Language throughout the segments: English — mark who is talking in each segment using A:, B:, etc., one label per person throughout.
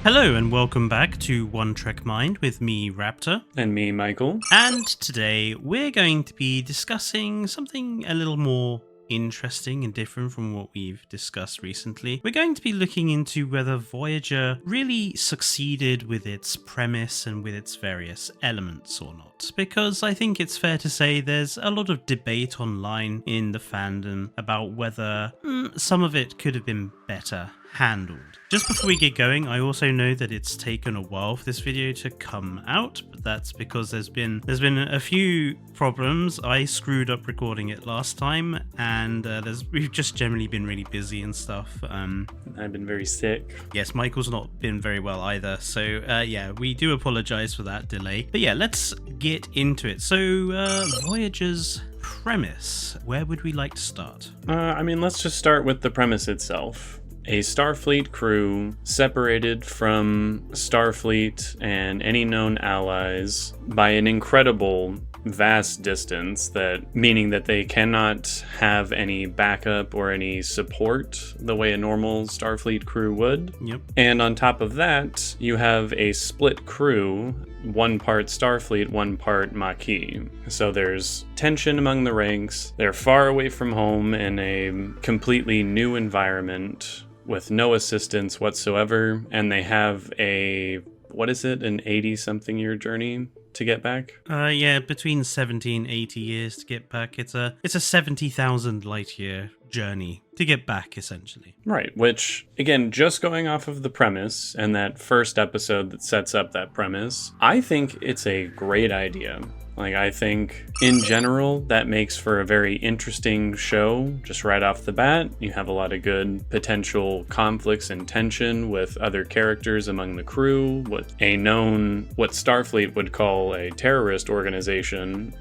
A: Hello and welcome back to One Trek Mind with me, Raptor.
B: And me, Michael.
A: And today we're going to be discussing something a little more interesting and different from what we've discussed recently. We're going to be looking into whether Voyager really succeeded with its premise and with its various elements or not, because I think it's fair to say there's a lot of debate online in the fandom about whether some of it could have been better handled. Just before we get going, I also know that it's taken a while for this video to come out, but that's because there's been a few problems. I screwed up recording it last time, and we've just generally been really busy and stuff.
B: I've been very sick.
A: Yes, Michael's not been very well either, so yeah, we do apologize for that delay. But yeah, let's get into it. So Voyager's premise, where would we like to start?
B: Let's just start with the premise itself. A Starfleet crew separated from Starfleet and any known allies by an incredible vast distance, meaning that they cannot have any backup or any support the way a normal Starfleet crew would.
A: Yep.
B: And on top of that, you have a split crew, one part Starfleet, one part Maquis. So there's tension among the ranks. They're far away from home in a completely new environment with no assistance whatsoever, and they have an 80-something year journey to get back?
A: Yeah, between 70 and 80 years to get back. It's a 70,000 light year journey to get back, essentially.
B: Right, which, again, just going off of the premise and that first episode that sets up that premise, I think it's a great idea. I think, in general, that makes for a very interesting show, just right off the bat. You have a lot of good potential conflicts and tension with other characters among the crew, what Starfleet would call a terrorist organization,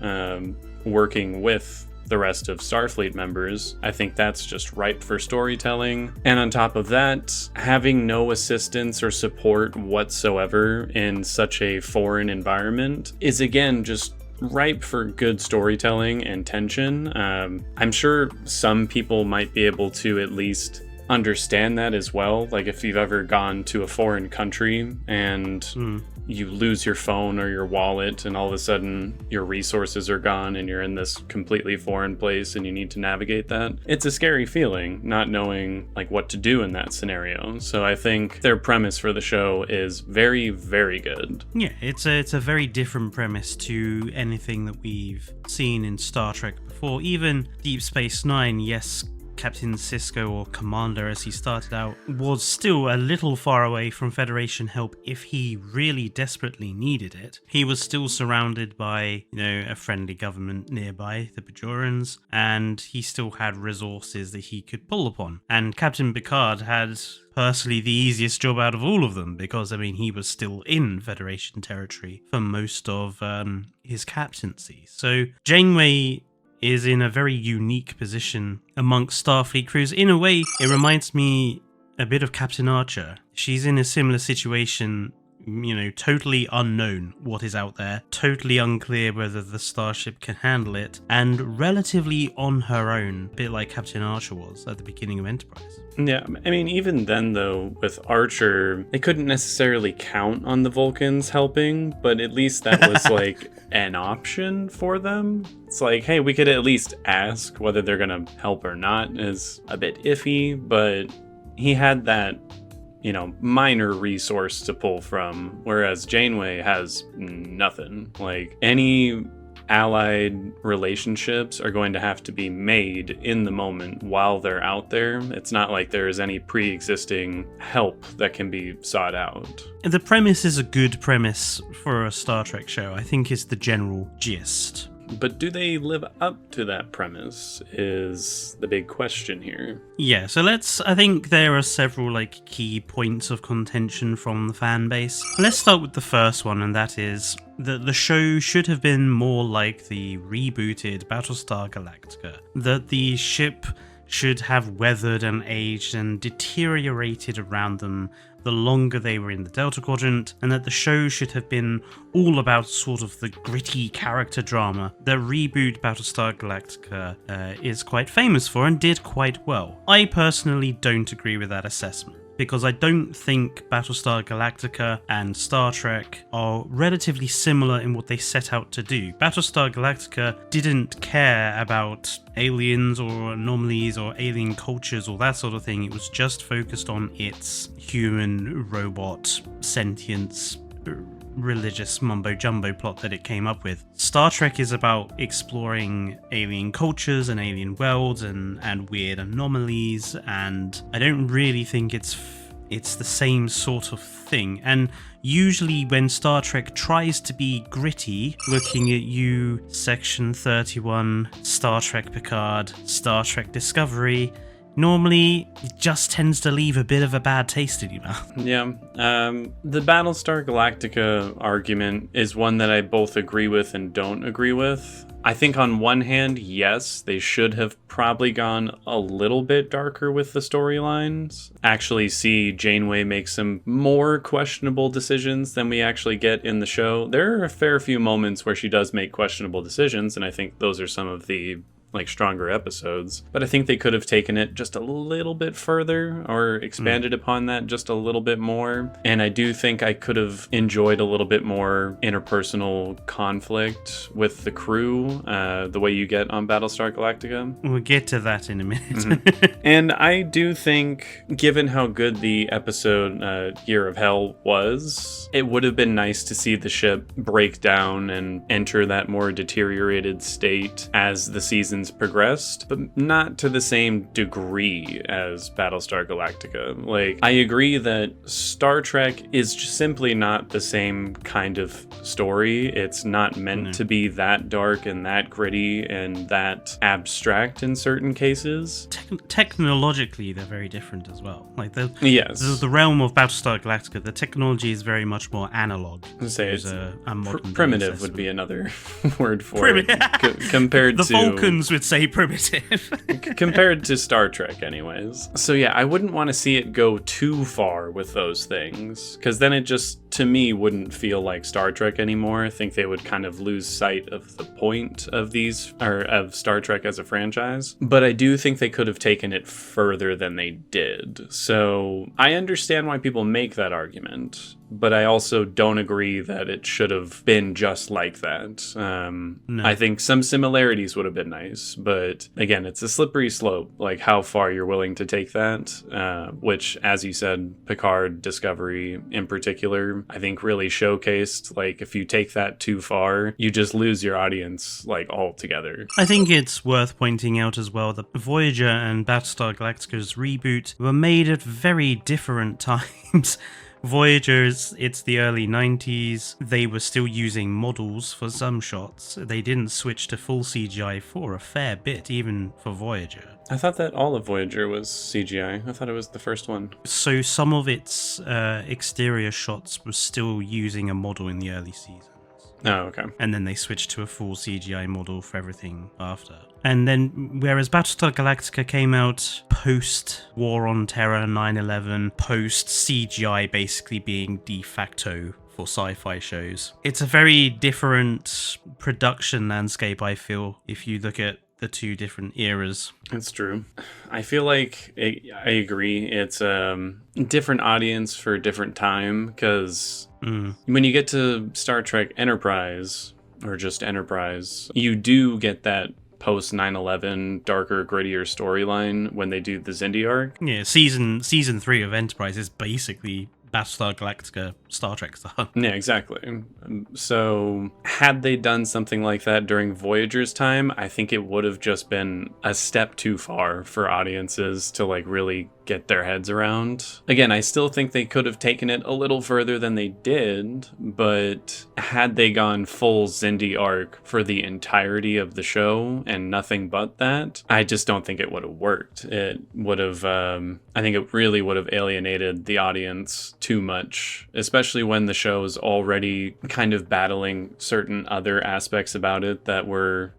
B: working with the rest of Starfleet members. I think that's just ripe for storytelling. And on top of that, having no assistance or support whatsoever in such a foreign environment is, again, just ripe for good storytelling and tension. I'm sure some people might be able to at least understand that as well. Like if you've ever gone to a foreign country and you lose your phone or your wallet and all of a sudden your resources are gone and you're in this completely foreign place and you need to navigate that. It's a scary feeling not knowing what to do in that scenario. So I think their premise for the show is very, very good.
A: Yeah, it's a very different premise to anything that we've seen in Star Trek before. Even Deep Space Nine, yes, Captain Sisko, or Commander as he started out, was still a little far away from Federation help if he really desperately needed it. He was still surrounded by, a friendly government nearby, the Bajorans, and he still had resources that he could pull upon. And Captain Picard had personally the easiest job out of all of them because, he was still in Federation territory for most of his captaincy. So Janeway is in a very unique position amongst Starfleet crews. In a way, it reminds me a bit of Captain Archer. She's in a similar situation, totally unknown what is out there, totally unclear whether the starship can handle it, and relatively on her own, a bit like Captain Archer was at the beginning of Enterprise.
B: Yeah, even then though, with Archer, they couldn't necessarily count on the Vulcans helping, but at least that was an option for them. It's hey, we could at least ask. Whether they're gonna help or not is a bit iffy, but he had that minor resource to pull from, whereas Janeway has nothing. Any allied relationships are going to have to be made in the moment while they're out there. It's not like there is any pre-existing help that can be sought out.
A: The premise is a good premise for a Star Trek show, I think, is the general gist.
B: But do they live up to that premise is the big question here.
A: Yeah, so I think there are several key points of contention from the fan base. Let's start with the first one, and that is that the show should have been more like the rebooted Battlestar Galactica. That the ship should have weathered and aged and deteriorated around them the longer they were in the Delta Quadrant, and that the show should have been all about sort of the gritty character drama that reboot Battlestar Galactica is quite famous for and did quite well. I personally don't agree with that assessment, because I don't think Battlestar Galactica and Star Trek are relatively similar in what they set out to do. Battlestar Galactica didn't care about aliens or anomalies or alien cultures or that sort of thing. It was just focused on its human, robot, sentience, religious mumbo-jumbo plot that it came up with. Star Trek is about exploring alien cultures and alien worlds and weird anomalies, and I don't really think it's the same sort of thing. And usually when Star Trek tries to be gritty, looking at you, Section 31, Star Trek Picard, Star Trek Discovery, normally it just tends to leave a bit of a bad taste in your mouth.
B: Yeah. The Battlestar Galactica argument is one that I both agree with and don't agree with. I think on one hand, yes, they should have probably gone a little bit darker with the storylines. Actually see Janeway make some more questionable decisions than we actually get in the show. There are a fair few moments where she does make questionable decisions, and I think those are some of the stronger episodes, but I think they could have taken it just a little bit further or expanded upon that just a little bit more. And I do think I could have enjoyed a little bit more interpersonal conflict with the crew, the way you get on Battlestar Galactica.
A: We'll get to that in a minute.
B: Mm-hmm. And I do think, given how good the episode Year of Hell was, it would have been nice to see the ship break down and enter that more deteriorated state as the season progressed, but not to the same degree as Battlestar Galactica. I agree that Star Trek is just simply not the same kind of story. It's not meant to be that dark and that gritty and that abstract in certain cases.
A: Technologically, they're very different as well.
B: Yes.
A: The realm of Battlestar Galactica, the technology is very much more analog.
B: Primitive would be another word for it. Compared
A: the
B: to
A: Vulcans would say primitive.
B: compared to Star Trek anyways. So yeah, I wouldn't want to see it go too far with those things, because then it just, to me, wouldn't feel like Star Trek anymore. I think they would kind of lose sight of the point of of Star Trek as a franchise. But I do think they could have taken it further than they did. So I understand why people make that argument, but I also don't agree that it should have been just like that. No. I think some similarities would have been nice, but again, it's a slippery slope, how far you're willing to take that, which, as you said, Picard, Discovery in particular, I think really showcased, if you take that too far, you just lose your audience, altogether.
A: I think it's worth pointing out as well that Voyager and Battlestar Galactica's reboot were made at very different times. Voyagers, it's the early 90s. They were still using models for some shots. They didn't switch to full CGI for a fair bit, even for Voyager.
B: I thought that all of Voyager was CGI. I thought it was the first one.
A: So some of its exterior shots were still using a model in the early seasons.
B: Oh, okay.
A: And then they switched to a full CGI model for everything after. And then, whereas Battlestar Galactica came out post War on Terror, 9/11, post CGI basically being de facto for sci-fi shows, it's a very different production landscape, I feel, if you look at the two different eras.
B: It's true. I feel like I agree. It's a different audience for a different time, because when you get to Star Trek Enterprise, or just Enterprise, you do get that post 9/11 darker, grittier storyline when they do the Xindi arc.
A: Yeah, season 3 of Enterprise is basically Battlestar Galactica Star Trek stuff.
B: Yeah, exactly. So had they done something like that during Voyager's time, I think it would have just been a step too far for audiences to really get their heads around. Again, I still think they could have taken it a little further than they did, but had they gone full Xindi arc for the entirety of the show and nothing but that, I just don't think it would have worked. It would have, I think it really would have alienated the audience too much, especially when the show is already kind of battling certain other aspects about it that were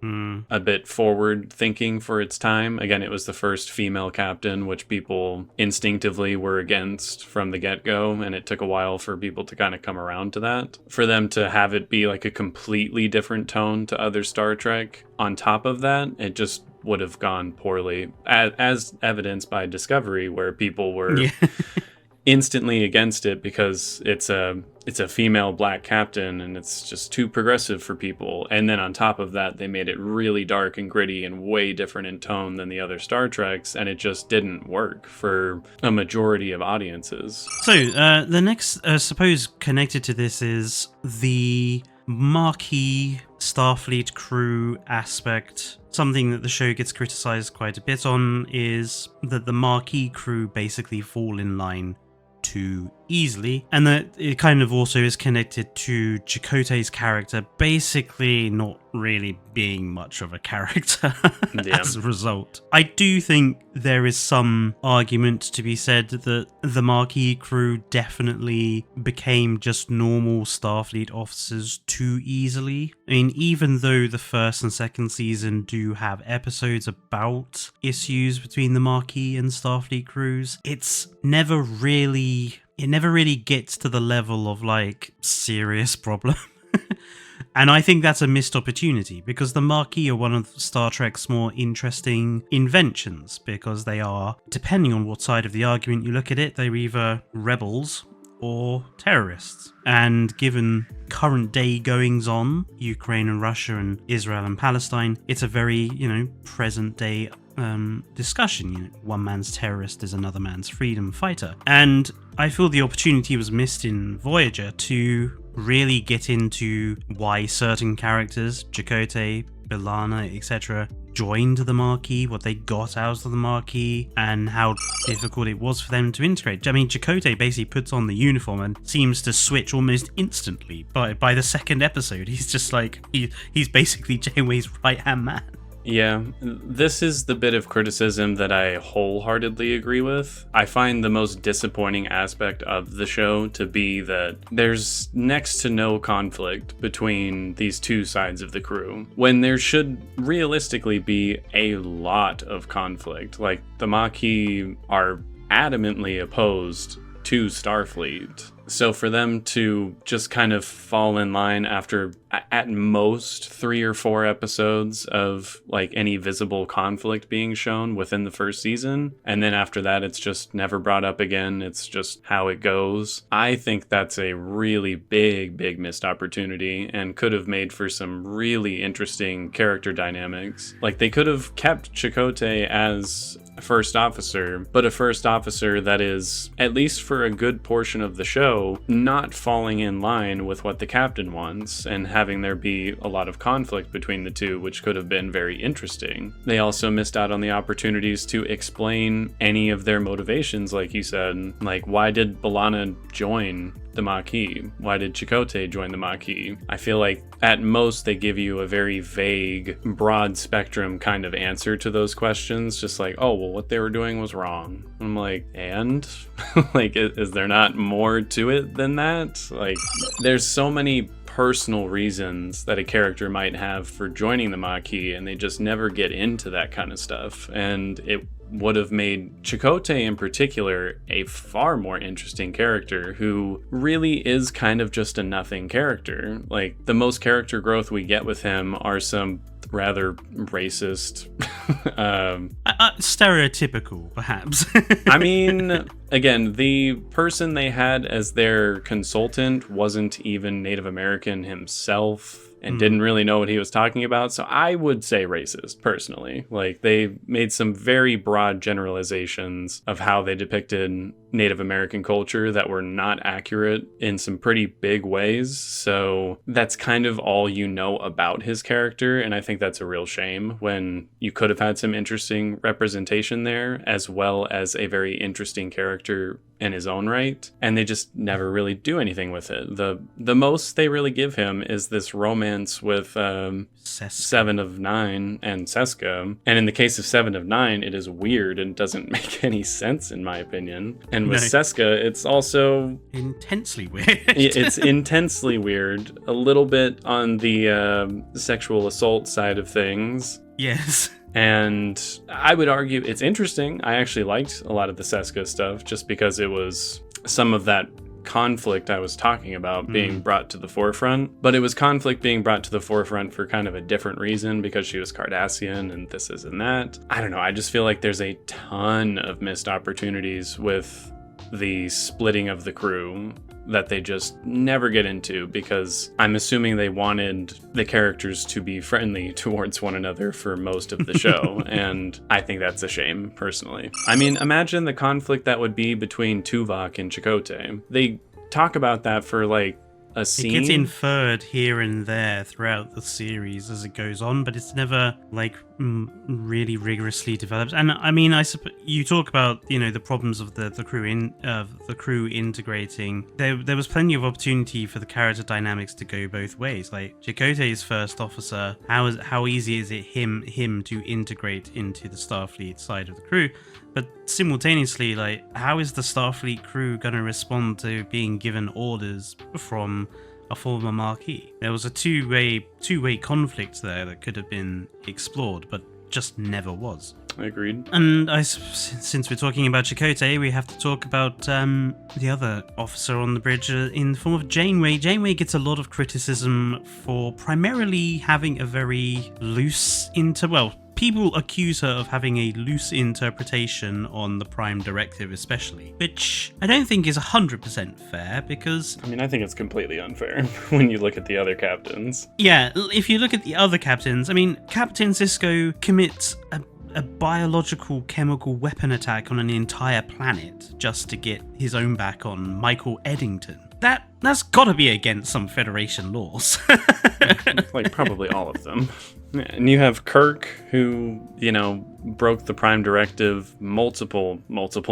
B: a bit forward thinking for its time. Again, it was the first female captain, which people instinctively were against from the get-go, and it took a while for people to kind of come around to that. For them to have it be a completely different tone to other Star Trek on top of that, it just would have gone poorly, as evidenced by Discovery, where people were instantly against it because it's a female black captain and it's just too progressive for people. And then on top of that, they made it really dark and gritty and way different in tone than the other Star Treks, and it just didn't work for a majority of audiences.
A: So the next, suppose connected to this, is the marquee Starfleet crew aspect. Something that the show gets criticized quite a bit on is that the marquee crew basically fall in line too easily, and that it kind of also is connected to Chakotay's character basically not really being much of a character as a result. I do think there is some argument to be said that the Marquee crew definitely became just normal Starfleet officers too easily. I mean, even though the first and second season do have episodes about issues between the Marquee and Starfleet crews, it never really gets to the level of like serious problem. And I think that's a missed opportunity, because the Marquee are one of Star Trek's more interesting inventions, because they are, depending on what side of the argument you look at it, they're either rebels or terrorists. And given current day goings on, Ukraine and Russia and Israel and Palestine, it's a very, present day discussion. One man's terrorist is another man's freedom fighter. And I feel the opportunity was missed in Voyager to really get into why certain characters, Chakotay, B'Elanna, etc., joined the Marquee, what they got out of the Marquee, and how difficult it was for them to integrate. I mean, Chakotay basically puts on the uniform and seems to switch almost instantly. By the second episode, he's just like, he's basically Janeway's right-hand man.
B: Yeah, this is the bit of criticism that I wholeheartedly agree with. I find the most disappointing aspect of the show to be that there's next to no conflict between these two sides of the crew, when there should realistically be a lot of conflict. Like, the Maquis are adamantly opposed to Starfleet. So for them to just kind of fall in line after at most 3 or 4 episodes of like any visible conflict being shown within the first season, and then after that it's just never brought up again, it's just how it goes, I think that's a really big missed opportunity and could have made for some really interesting character dynamics. Like, they could have kept Chakotay as a first officer, but a first officer that is, at least for a good portion of the show, not falling in line with what the captain wants, and having there be a lot of conflict between the two, which could have been very interesting. They also missed out on the opportunities to explain any of their motivations, like you said. Like, why did B'Elanna join the Maquis? Why did Chakotay join the Maquis? I feel like at most they give you a very vague, broad spectrum kind of answer to those questions, just like, oh, well, what they were doing was wrong. I'm like, and? Like, is there not more to it than that? Like, there's so many personal reasons that a character might have for joining the Maquis, and they just never get into that kind of stuff. And it would have made Chakotay in particular a far more interesting character, who really is kind of just a nothing character. Like, the most character growth we get with him are some rather racist
A: stereotypical, perhaps.
B: I mean, again, the person they had as their consultant wasn't even Native American himself and didn't really know what he was talking about. So I would say racist, personally. Like, they made some very broad generalizations of how they depicted Native American culture that were not accurate in some pretty big ways. So that's kind of all you know about his character. And I think that's a real shame, when you could have had some interesting representation there, as well as a very interesting character in his own right, and they just never really do anything with it. The most they really give him is this romance with Seven of Nine and Seska, and in the case of Seven of Nine, it is weird and doesn't make any sense, in my opinion. And with Seska, it's also
A: intensely weird.
B: It's intensely weird, a little bit on the sexual assault side of things.
A: Yes.
B: And I would argue it's interesting. I actually liked a lot of the Seska stuff, just because it was some of that conflict I was talking about being brought to the forefront. But it was conflict being brought to the forefront for kind of a different reason, because she was Cardassian and this and that. I don't know. I just feel like there's a ton of missed opportunities with the splitting of the crew that they just never get into, because I'm assuming they wanted the characters to be friendly towards one another for most of the show, and I think that's a shame, personally. I mean, imagine the conflict that would be between Tuvok and Chakotay. They talk about that for like a scene.
A: It gets inferred here and there throughout the series as it goes on, but it's never like really rigorously developed. And I mean, I suppose you talk about, you know, the problems of the crew integrating. There was plenty of opportunity for the character dynamics to go both ways. Like Chakotay's first officer, how easy is it him to integrate into the Starfleet side of the crew? But simultaneously, like, how is the Starfleet crew going to respond to being given orders from a former Marquis? There was a two-way conflict there that could have been explored, but just never was.
B: Agreed.
A: And since we're talking about Chakotay, we have to talk about the other officer on the bridge in the form of Janeway. Janeway gets a lot of criticism for primarily having a very loose people accuse her of having a loose interpretation on the Prime Directive especially, which I don't think is 100% fair, because...
B: I mean, I think it's completely unfair when you look at the other captains.
A: Yeah, if you look at the other captains, I mean, Captain Sisko commits a biological chemical weapon attack on an entire planet just to get his own back on Michael Eddington. That's gotta be against some Federation laws.
B: Like, probably all of them. And you have Kirk, who, you know, broke the Prime Directive multiple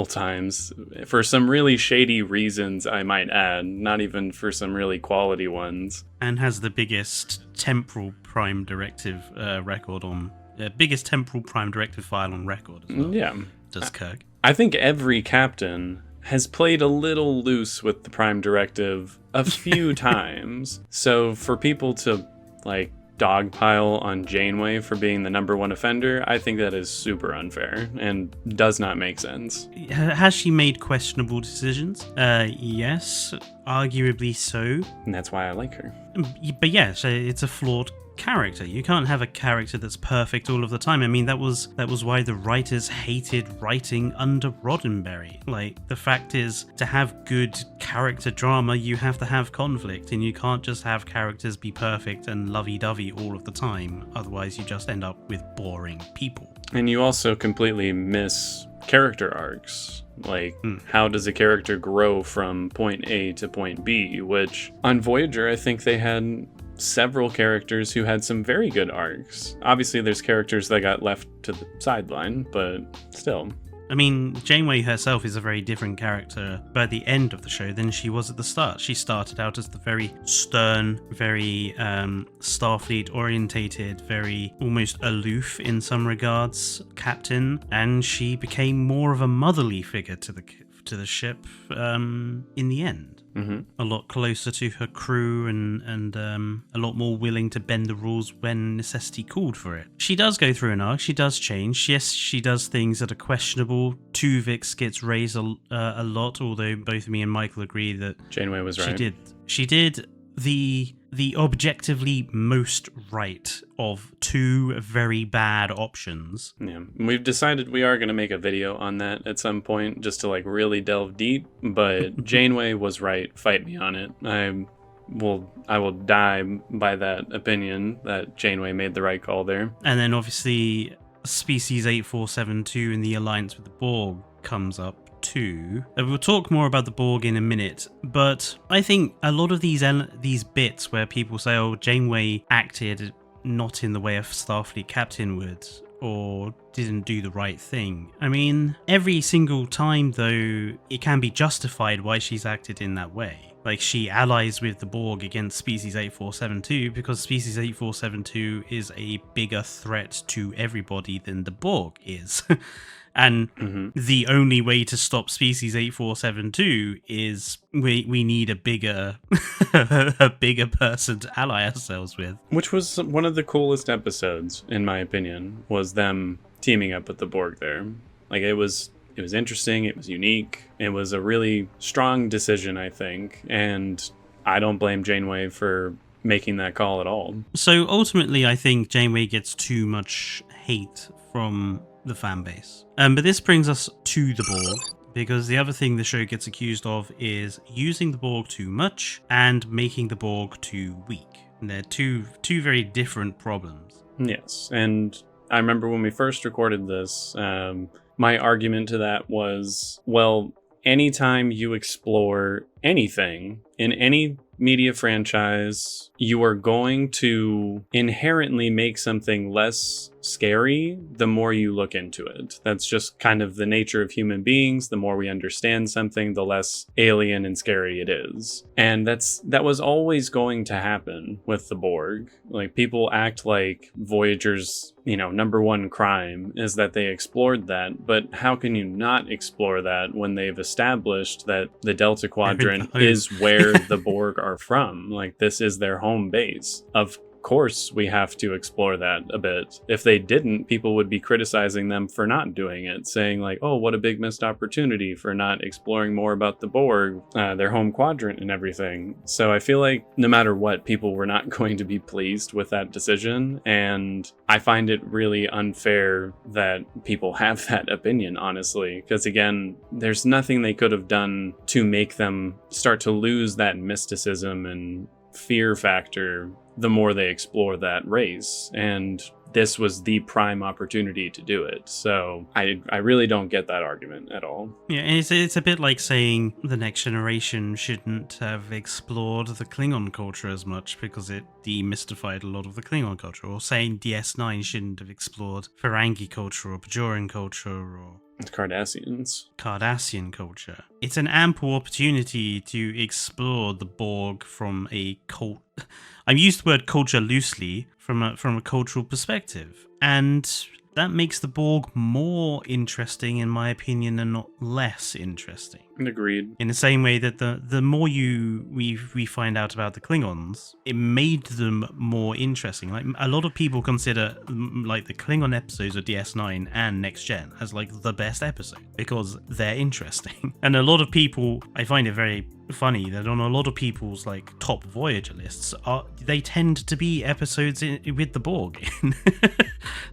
B: times for some really shady reasons, I might add, not even for some really quality ones.
A: And has the biggest temporal Prime Directive record on... biggest temporal Prime Directive file on record as well.
B: Yeah.
A: Does Kirk.
B: I think every captain has played a little loose with the Prime Directive a few times. So for people to, like, dogpile on Janeway for being the number one offender, I think that is super unfair and does not make sense.
A: Has she made questionable decisions? Yes, arguably so.
B: And that's why I like her.
A: But yes, it's a flawed character. You can't have a character that's perfect all of the time. I mean, that was why the writers hated writing under Roddenberry. Like, the fact is, to have good character drama, you have to have conflict, and you can't just have characters be perfect and lovey-dovey all of the time. Otherwise, you just end up with boring people.
B: And you also completely miss character arcs. Like, how does a character grow from point A to point B? Which, on Voyager, I think they had several characters who had some very good arcs. Obviously, there's characters that got left to the sideline, but still.
A: I mean, Janeway herself is a very different character by the end of the show than she was at the start. She started out as the very stern, very Starfleet-orientated, very almost aloof in some regards captain, and she became more of a motherly figure to the ship in the end.
B: Mm-hmm.
A: A lot closer to her crew and a lot more willing to bend the rules when necessity called for it. She does go through an arc, she does change. Yes, she does things that are questionable. Tuvix gets raised a lot, although both me and Michael agree that
B: Janeway was right.
A: She did the objectively most right of two very bad options.
B: Yeah, we've decided we are going to make a video on that at some point, just to like really delve deep, but Janeway was right. Fight me on it. I will die by that opinion that Janeway made the right call there.
A: And then obviously Species 8472 in the alliance with the Borg comes up too. We'll talk more about the Borg in a minute, but I think a lot of these bits where people say, oh, Janeway acted not in the way a Starfleet captain would, or didn't do the right thing. I mean, every single time though, it can be justified why she's acted in that way. Like, she allies with the Borg against Species 8472 because Species 8472 is a bigger threat to everybody than the Borg is. And the only way to stop Species 8472 is we need a bigger person to ally ourselves with.
B: Which was one of the coolest episodes, in my opinion, was them teaming up with the Borg there. Like, it was interesting, it was unique, it was a really strong decision, I think, and I don't blame Janeway for making that call at all.
A: So ultimately, I think Janeway gets too much hate from the fan base. But this brings us to the Borg. because the other thing the show gets accused of is using the Borg too much and making the Borg too weak. And they're two very different problems.
B: Yes, and I remember when we first recorded this, my argument to that was, well, anytime you explore anything in any media franchise, you are going to inherently make something less scary the more you look into it. That's just kind of the nature of human beings. The more we understand something, the less alien and scary it is. And that was always going to happen with the Borg. Like, people act like Voyager's, number one crime is that they explored that, but how can you not explore that when they've established that the Delta Quadrant is where the Borg are from? Like, this is their home base. Of course we have to explore that a bit. If they didn't, people would be criticizing them for not doing it, saying like, oh, what a big missed opportunity for not exploring more about the Borg, their home quadrant and everything. So I feel like no matter what, people were not going to be pleased with that decision, and I find it really unfair that people have that opinion, honestly, because again, there's nothing they could have done to make them start to lose that mysticism and fear factor the more they explore that race, and this was the prime opportunity to do it. So I really don't get that argument at all.
A: Yeah, and it's a bit like saying the next generation shouldn't have explored the Klingon culture as much because it demystified a lot of the Klingon culture, or saying DS9 shouldn't have explored Ferengi culture or Bajoran culture or Cardassian culture. It's an ample opportunity to explore the Borg from a cult. I use the word culture loosely from a cultural perspective, and that makes the Borg more interesting, in my opinion, and not less interesting.
B: Agreed.
A: In the same way that the more we find out about the Klingons, it made them more interesting. Like, a lot of people consider like the Klingon episodes of DS9 and Next Gen as like the best episode because they're interesting. And a lot of people, I find it very funny that on a lot of people's like top Voyager lists, they tend to be episodes with the Borg in.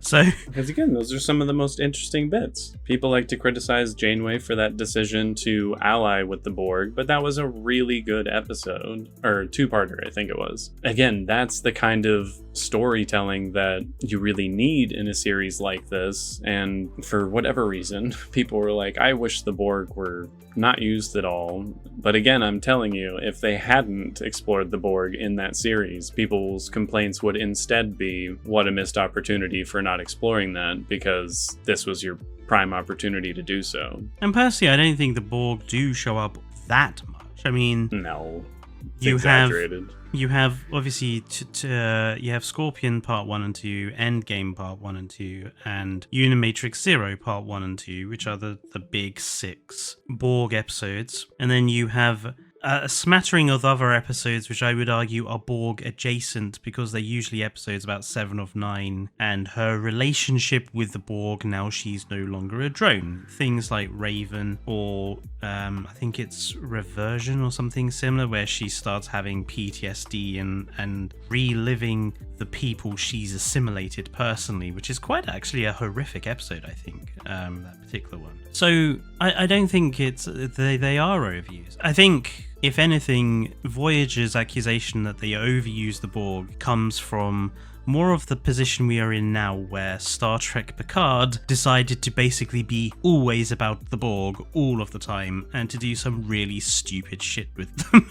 A: So,
B: because again, those are some of the most interesting bits. People like to criticize Janeway for that decision to ally with the Borg, but that was a really good episode, or two-parter, I think it was. Again, that's the kind of storytelling that you really need in a series like this, and for whatever reason, people were like, I wish the Borg were not used at all. But again, I'm telling you, if they hadn't explored the Borg in that series, people's complaints would instead be, what a missed opportunity for not exploring that, because this was your prime opportunity to do so.
A: And personally, I don't think the Borg do show up that much. I mean,
B: no, it's
A: you
B: exaggerated.
A: You have obviously you have Scorpion Part 1 and 2, Endgame Part 1 and 2, and Unimatrix Zero Part 1 and 2, which are the big 6 Borg episodes. And then you have a smattering of other episodes, which I would argue are Borg adjacent because they're usually episodes about 7 of 9, and her relationship with the Borg now she's no longer a drone. Things like Raven, or I think it's Reversion or something similar, where she starts having PTSD and reliving the people she's assimilated personally, which is quite actually a horrific episode, I think, that particular one. So I don't think they are overused. I think, if anything, Voyager's accusation that they overuse the Borg comes from more of the position we are in now, where Star Trek Picard decided to basically be always about the Borg all of the time and to do some really stupid shit with them.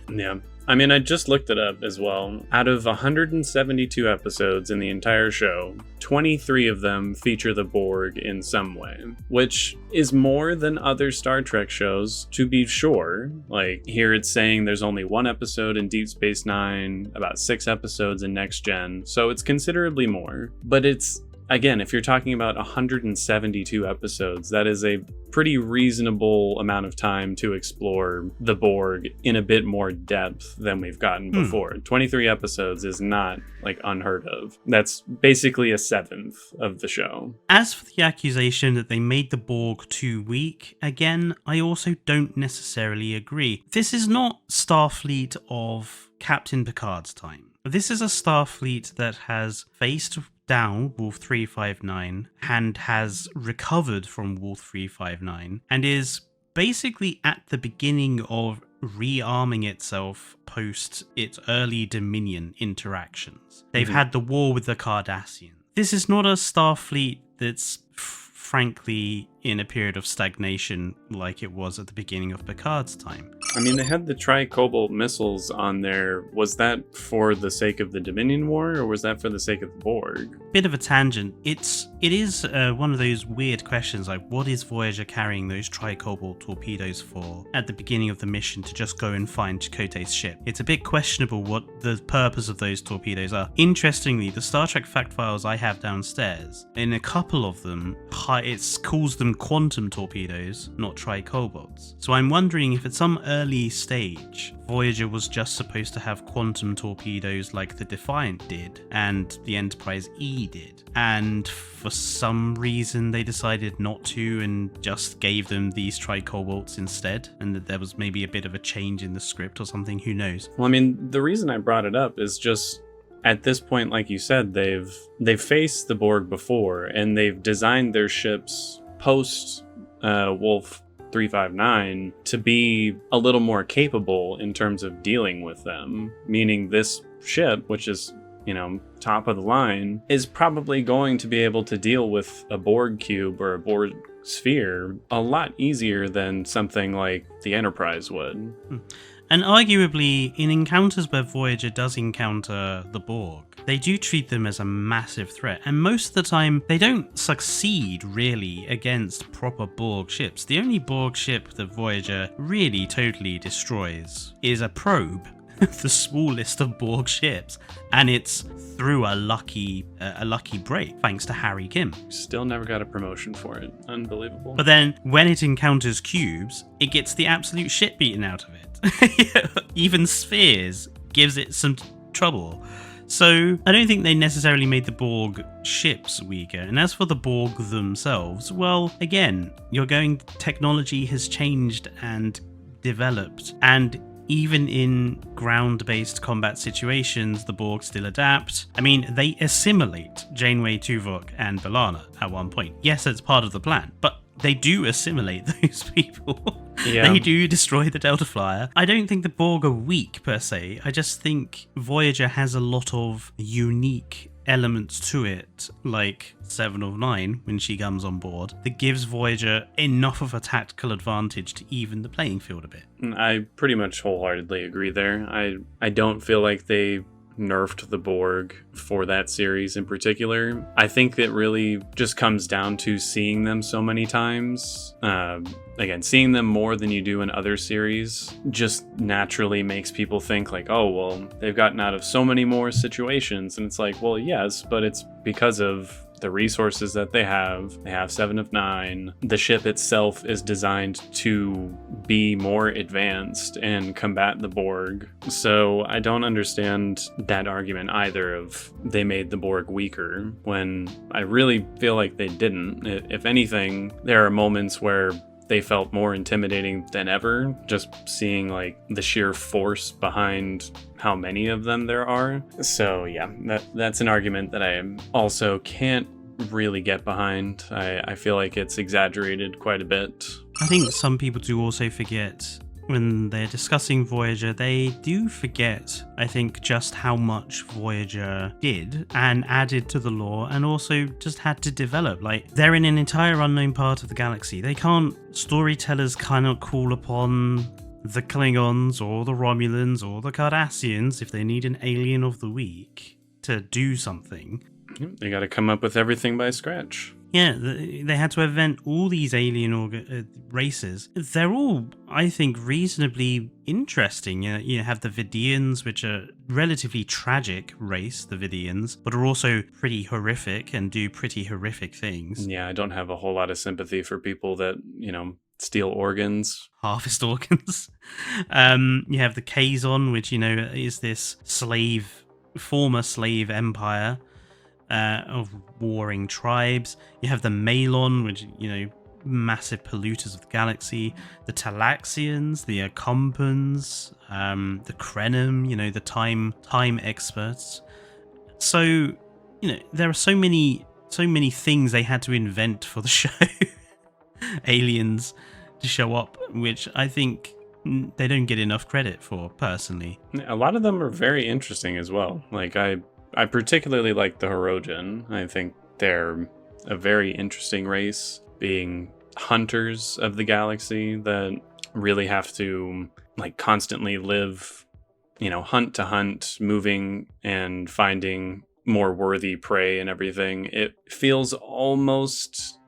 B: Yeah. I mean, I just looked it up as well. Out of 172 episodes in the entire show, 23 of them feature the Borg in some way, which is more than other Star Trek shows, to be sure. Like, here it's saying there's only 1 episode in Deep Space Nine, about 6 episodes in Next Gen, so it's considerably more. But it's, again, if you're talking about 172 episodes, that is a pretty reasonable amount of time to explore the Borg in a bit more depth than we've gotten before. 23 episodes is not, like, unheard of. That's basically a 1/7 of the show.
A: As for the accusation that they made the Borg too weak, again, I also don't necessarily agree. This is not Starfleet of Captain Picard's time. This is a Starfleet that has faced down Wolf 359 and has recovered from Wolf 359 and is basically at the beginning of rearming itself post its early Dominion interactions. They've had the war with the Cardassians. This is not a Starfleet that's frankly in a period of stagnation like it was at the beginning of Picard's time.
B: I mean, they had the Tri-Cobalt missiles on there. Was that for the sake of the Dominion War, or was that for the sake of the Borg?
A: Bit of a tangent. It is one of those weird questions, like what is Voyager carrying those Tri-Cobalt torpedoes for at the beginning of the mission to just go and find Chakotay's ship? It's a bit questionable what the purpose of those torpedoes are. Interestingly, the Star Trek fact files I have downstairs, in a couple of them, it calls them quantum torpedoes, not Tri-Cobalts. So I'm wondering if at some early stage, Voyager was just supposed to have quantum torpedoes like the Defiant did and the Enterprise E did, and for some reason they decided not to and just gave them these Tri-Cobalts instead, and that there was maybe a bit of a change in the script or something, who knows.
B: Well, I mean, the reason I brought it up is just at this point, like you said, they've faced the Borg before, and they've designed their ships post Wolf 359 to be a little more capable in terms of dealing with them. Meaning this ship, which is, top of the line, is probably going to be able to deal with a Borg cube or a Borg sphere a lot easier than something like the Enterprise would.
A: And arguably, in encounters where Voyager does encounter the Borg, they do treat them as a massive threat, and most of the time they don't succeed really against proper Borg ships. The only Borg ship that Voyager really totally destroys is a probe, the smallest of Borg ships, and it's through a lucky break thanks to Harry Kim.
B: Still never got a promotion for it. Unbelievable.
A: But then when it encounters cubes, it gets the absolute shit beaten out of it. Even Spheres gives it some trouble. So I don't think they necessarily made the Borg ships weaker. And as for the Borg themselves, well, again, technology has changed and developed, and even in ground-based combat situations, the Borg still adapt. I mean, they assimilate Janeway, Tuvok, and B'Elanna at one point. Yes, it's part of the plan, but they do assimilate those people. Yeah. They do destroy the Delta Flyer. I don't think the Borg are weak, per se. I just think Voyager has a lot of unique elements to it, like 7 of 9 when she comes on board, that gives Voyager enough of a tactical advantage to even the playing field a bit.
B: I pretty much wholeheartedly agree there. I don't feel like they nerfed the Borg for that series in particular. I think it really just comes down to seeing them so many times. Again, seeing them more than you do in other series just naturally makes people think like, oh, well, they've gotten out of so many more situations. And it's like, well, yes, but it's because of the resources that they have. They have 7 of 9. The ship itself is designed to be more advanced and combat the Borg. So I don't understand that argument either of they made the Borg weaker, when I really feel like they didn't. If anything, there are moments where they felt more intimidating than ever, just seeing like the sheer force behind how many of them there are. So yeah, that's an argument that I also can't really get behind. I feel like it's exaggerated quite a bit.
A: I think some people do also forget, when they're discussing Voyager, they do forget, I think, just how much Voyager did and added to the lore, and also just had to develop. Like, they're in an entire unknown part of the galaxy. Storytellers cannot call upon the Klingons or the Romulans or the Cardassians, if they need an alien of the week, to do something.
B: They got to come up with everything by scratch.
A: Yeah, they had to invent all these alien races. They're all, I think, reasonably interesting. You have the Vidians, which are relatively tragic race, the Vidians, but are also pretty horrific and do pretty horrific things.
B: Yeah, I don't have a whole lot of sympathy for people that, steal organs.
A: Harvest organs. You have the Kazon, which, is this former slave empire of warring tribes. You have the Malon, which, massive polluters of the galaxy. The Talaxians, the Acompans, the Krenim, the time experts. So, there are so many things they had to invent for the show. Aliens to show up, which I think they don't get enough credit for, personally.
B: A lot of them are very interesting as well. Like, I particularly like the Hirogen. I think they're a very interesting race, being hunters of the galaxy that really have to like constantly live, hunt to hunt, moving and finding more worthy prey and everything. It feels almost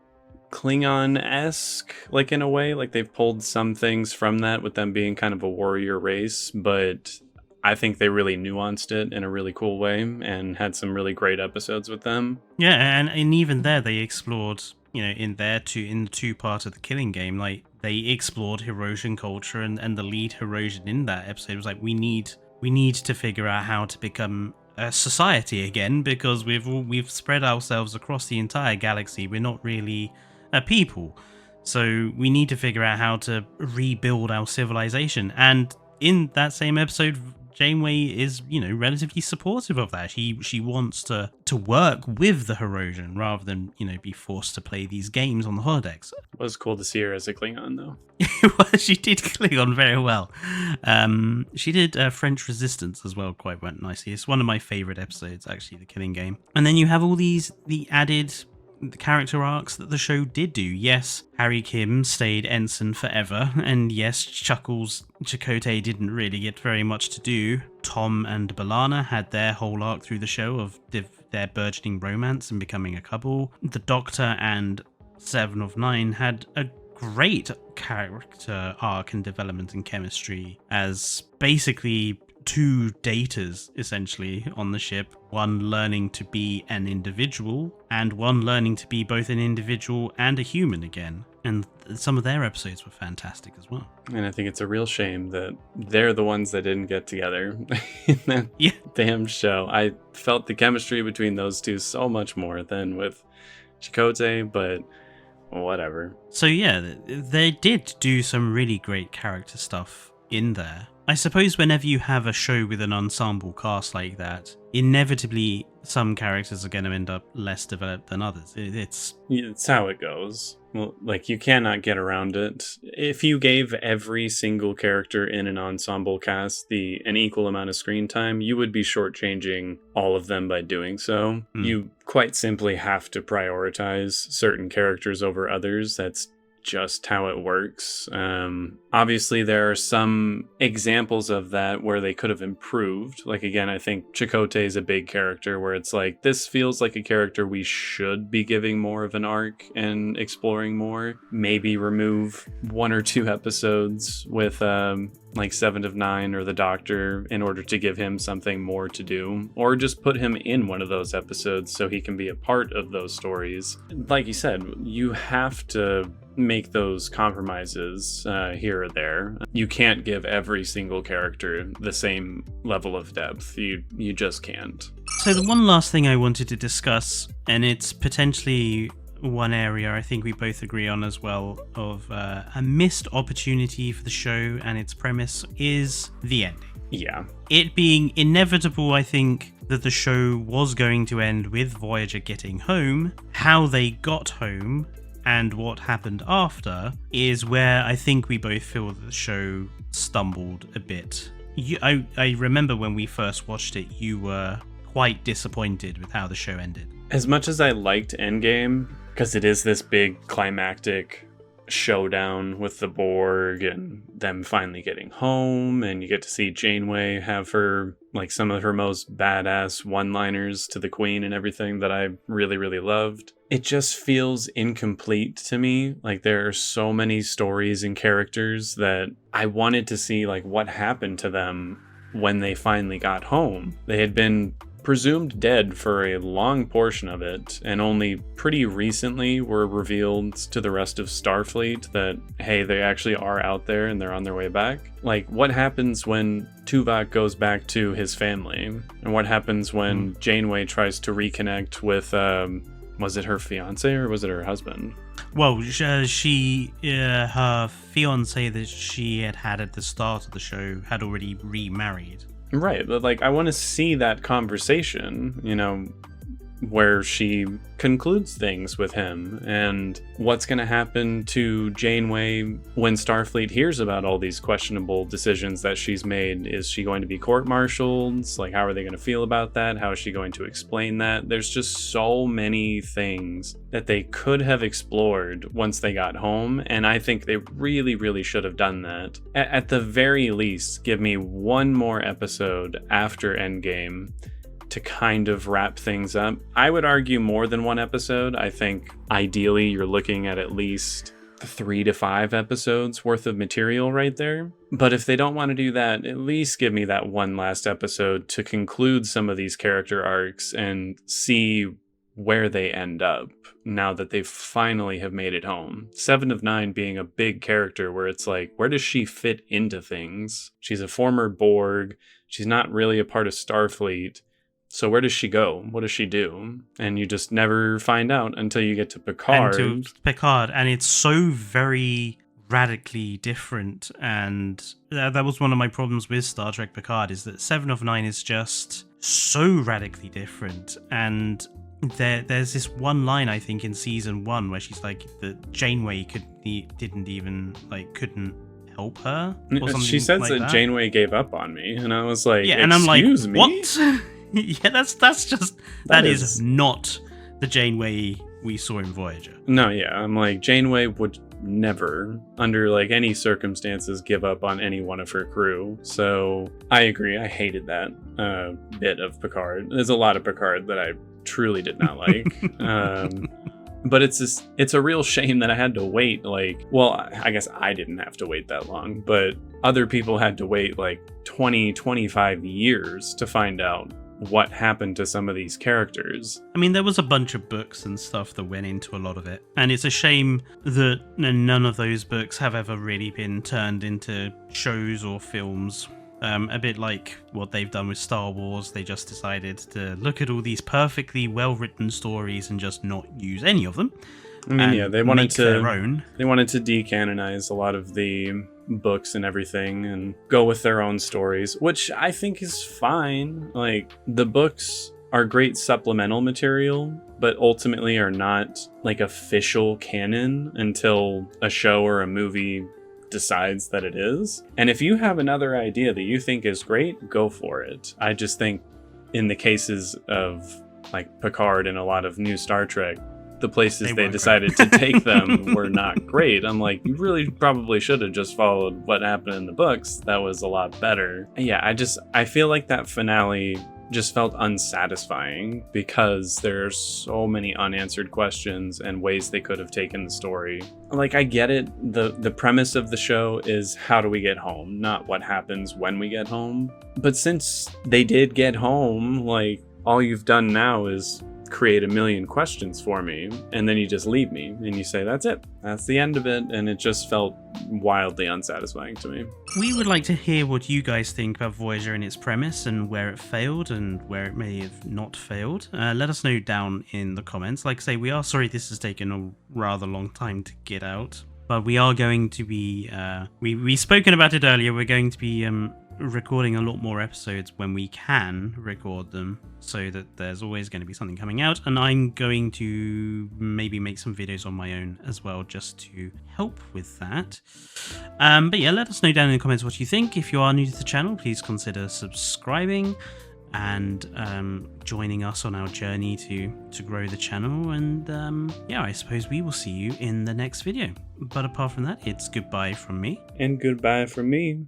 B: Klingon-esque, like in a way, like they've pulled some things from that with them being kind of a warrior race, but I think they really nuanced it in a really cool way and had some really great episodes with them.
A: Yeah, and even there they explored, in the two part of the Killing Game, like they explored Hirosian culture, and the lead Hirosian in that episode was like, we need to figure out how to become a society again, because we've spread ourselves across the entire galaxy. We're not really a people, so we need to figure out how to rebuild our civilization. And in that same episode, Janeway is, relatively supportive of that. She wants to work with the Hirosian rather than, be forced to play these games on the holodecks.
B: It was cool to see her as a Klingon, though.
A: Well, she did Klingon very well. She did French Resistance as well quite nicely. It's one of my favorite episodes, actually, the Killing Game. And then you have all the added character arcs that the show did do. Yes, Harry Kim stayed ensign forever, and yes, Chakotay didn't really get very much to do. Tom and B'Elanna had their whole arc through the show of their burgeoning romance and becoming a couple. The Doctor and Seven of Nine had a great character arc and development and chemistry as basically two daters, essentially, on the ship. One learning to be an individual, and one learning to be both an individual and a human again. And some of their episodes were fantastic as well.
B: And I think it's a real shame that they're the ones that didn't get together in that damn show. I felt the chemistry between those two so much more than with Chakotay, but whatever.
A: So yeah, they did do some really great character stuff in there. I suppose whenever you have a show with an ensemble cast like that, inevitably some characters are going to end up less developed than others. It's
B: how it goes. Well, like, you cannot get around it. If you gave every single character in an ensemble cast an equal amount of screen time, you would be shortchanging all of them by doing so. You quite simply have to prioritize certain characters over others. That's just how it works. Obviously, there are some examples of that where they could have improved. Like, again, I think Chakotay is a big character where it's like, this feels like a character we should be giving more of an arc and exploring more. Maybe remove 1 or 2 episodes with like Seven of Nine or the Doctor in order to give him something more to do, or just put him in one of those episodes so he can be a part of those stories. Like you said, you have to make those compromises here or there. You can't give every single character the same level of depth. You just can't.
A: So the one last thing I wanted to discuss, and it's potentially one area I think we both agree on as well, of a missed opportunity for the show and its premise, is the ending.
B: Yeah.
A: It being inevitable, I think, that the show was going to end with Voyager getting home. How they got home and what happened after is where I think we both feel that the show stumbled a bit. I remember when we first watched it, you were quite disappointed with how the show ended.
B: As much as I liked Endgame, because it is this big climactic showdown with the Borg and them finally getting home, and you get to see Janeway have her, like, some of her most badass one-liners to the Queen and everything that I really, really loved. It just feels incomplete to me. Like, there are so many stories and characters that I wanted to see, like, what happened to them when they finally got home. They had been presumed dead for a long portion of it, and only pretty recently were revealed to the rest of Starfleet that, hey, they actually are out there and they're on their way back. Like, what happens when Tuvok goes back to his family? And what happens when Janeway tries to reconnect with, was it her fiance or was it her husband?
A: Well, her fiance that she had at the start of the show had already remarried.
B: Right, but like, I want to see that conversation, where she concludes things with him, and what's going to happen to Janeway when Starfleet hears about all these questionable decisions that she's made. Is she going to be court-martialed? Like, how are they going to feel about that? How is she going to explain that? There's just so many things that they could have explored once they got home, and I think they really, really should have done that. At the very least, give me one more episode after Endgame to kind of wrap things up. I would argue more than one episode. I think ideally you're looking at least 3 to 5 episodes worth of material right there. But if they don't want to do that, at least give me that one last episode to conclude some of these character arcs and see where they end up now that they finally have made it home. 7 of 9 being a big character where it's like, where does she fit into things? She's a former Borg. She's not really a part of Starfleet. So where does she go? What does she do? And you just never find out until you get to Picard.
A: And it's so very radically different. And that was one of my problems with Star Trek Picard, is that 7 of 9 is just so radically different. And there's this one line, I think, in season 1 where she's like, that Janeway couldn't help her. Or
B: she says
A: like
B: that Janeway gave up on me, and I was like,
A: yeah, and I'm like,
B: excuse me?
A: What? Yeah, that is not the Janeway we saw in Voyager.
B: No, yeah, I'm like, Janeway would never, under like any circumstances, give up on any one of her crew. So I agree. I hated that bit of Picard. There's a lot of Picard that I truly did not like. But it's a real shame that I had to wait, like, well, I guess I didn't have to wait that long, but other people had to wait like 20, 25 years to find out what happened to some of these characters.
A: I mean, there was a bunch of books and stuff that went into a lot of it, and it's a shame that none of those books have ever really been turned into shows or films. A bit like what they've done with Star Wars. They just decided to look at all these perfectly well-written stories and just not use any of them.
B: I mean, yeah, they wanted to
A: their own.
B: They wanted to decanonize a lot of the books and everything and go with their own stories, which I think is fine. Like, the books are great supplemental material, but ultimately are not like official canon until a show or a movie decides that it is. And if you have another idea that you think is great, go for it. I just think in the cases of like Picard and a lot of new Star Trek, the places they decided to take them were not great. I'm like, you really probably should have just followed what happened in the books. That was a lot better. Yeah, I feel like that finale just felt unsatisfying because there are so many unanswered questions and ways they could have taken the story. Like, I get it. The premise of the show is how do we get home, not what happens when we get home. But since they did get home, like, all you've done now is create a million questions for me, and then you just leave me and you say that's it, that's the end of it, and it just felt wildly unsatisfying to me.
A: We would like to hear what you guys think about Voyager and its premise, and where it failed and where it may have not failed. Let us know down in the comments. Like I say, we are sorry this has taken a rather long time to get out, but we are going to be we've spoken about it earlier. We're going to be recording a lot more episodes when we can record them, so that there's always going to be something coming out, and I'm going to maybe make some videos on my own as well, just to help with that. But yeah, let us know down in the comments what you think. If you are new to the channel, please consider subscribing and joining us on our journey to grow the channel, and yeah, I suppose we will see you in the next video. But apart from that, it's goodbye from me.
B: And goodbye from me.